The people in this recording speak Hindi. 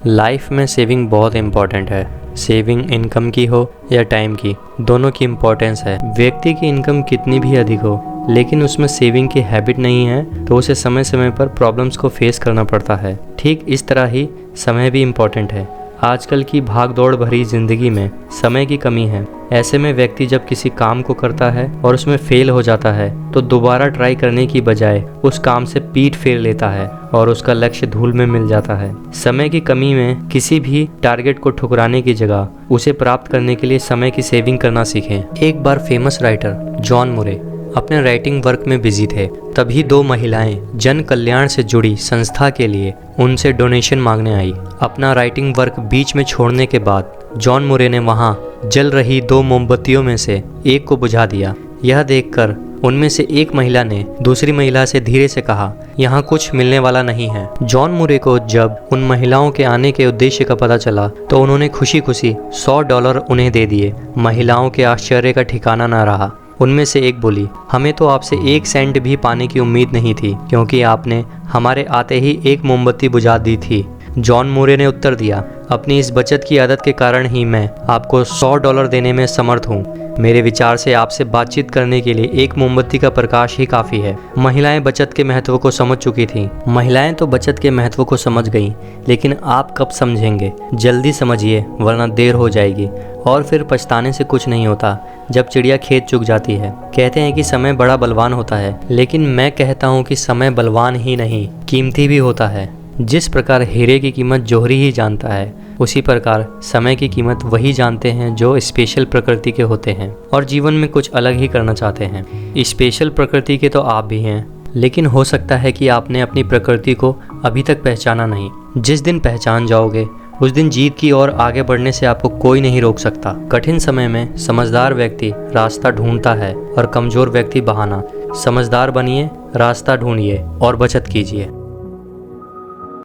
लाइफ में सेविंग बहुत इम्पॉर्टेंट है। सेविंग इनकम की हो या टाइम की, दोनों की इम्पोर्टेंस है। व्यक्ति की इनकम कितनी भी अधिक हो, लेकिन उसमें सेविंग की हैबिट नहीं है तो उसे समय समय पर प्रॉब्लम्स को फेस करना पड़ता है। ठीक इस तरह ही समय भी इम्पॉर्टेंट है। आजकल की भाग दौड़ भरी जिंदगी में समय की कमी है। ऐसे में व्यक्ति जब किसी काम को करता है और उसमें फेल हो जाता है तो दोबारा ट्राई करने की बजाय उस काम से पीठ फेर लेता है और उसका लक्ष्य धूल में मिल जाता है। समय की कमी में किसी भी टारगेट को ठुकराने की जगह उसे प्राप्त करने के लिए समय की सेविंग करना सीखें। एक बार फेमस राइटर जॉन मुरे अपने राइटिंग वर्क में बिजी थे। तभी दो महिलाएं जन कल्याण से जुड़ी संस्था के लिए उनसे डोनेशन मांगने आई। अपना राइटिंग वर्क बीच में छोड़ने के बाद जॉन मुरे ने वहां जल रही दो मोमबत्तियों में से एक को बुझा दिया। यह देखकर उनमें से एक महिला ने दूसरी महिला से धीरे से कहा, यहाँ कुछ मिलने वाला नहीं है। जॉन मुरे को जब उन महिलाओं के आने के उद्देश्य का पता चला तो उन्होंने खुशी खुशी $100 उन्हें दे दिए। महिलाओं के आश्चर्य का ठिकाना न रहा। उनमें से एक बोली, हमें तो आपसे 1 सेंट भी पाने की उम्मीद नहीं थी, क्योंकि आपने हमारे आते ही एक मोमबत्ती बुझा दी थी। जॉन मुरे ने उत्तर दिया, अपनी इस बचत की आदत के कारण ही मैं आपको $100 देने में समर्थ हूँ। मेरे विचार से आपसे बातचीत करने के लिए एक मोमबत्ती का प्रकाश ही काफ़ी है। महिलाएं बचत के महत्व को समझ चुकी थीं। महिलाएं तो बचत के महत्व को समझ गईं, लेकिन आप कब समझेंगे? जल्दी समझिए, वरना देर हो जाएगी और फिर पछताने से कुछ नहीं होता। जब चिड़िया खेत चुग जाती है। कहते हैं कि समय बड़ा बलवान होता है, लेकिन मैं कहता हूँ कि समय बलवान ही नहीं, कीमती भी होता है। जिस प्रकार हीरे की कीमत जौहरी ही जानता है, उसी प्रकार समय की कीमत वही जानते हैं जो स्पेशल प्रकृति के होते हैं और जीवन में कुछ अलग ही करना चाहते हैं। स्पेशल प्रकृति के तो आप भी हैं, लेकिन हो सकता है कि आपने अपनी प्रकृति को अभी तक पहचाना नहीं। जिस दिन पहचान जाओगे उस दिन जीत की ओर आगे बढ़ने से आपको कोई नहीं रोक सकता। कठिन समय में समझदार व्यक्ति रास्ता ढूंढता है और कमजोर व्यक्ति बहाना। समझदार बनिए, रास्ता ढूंढिए और बचत कीजिए।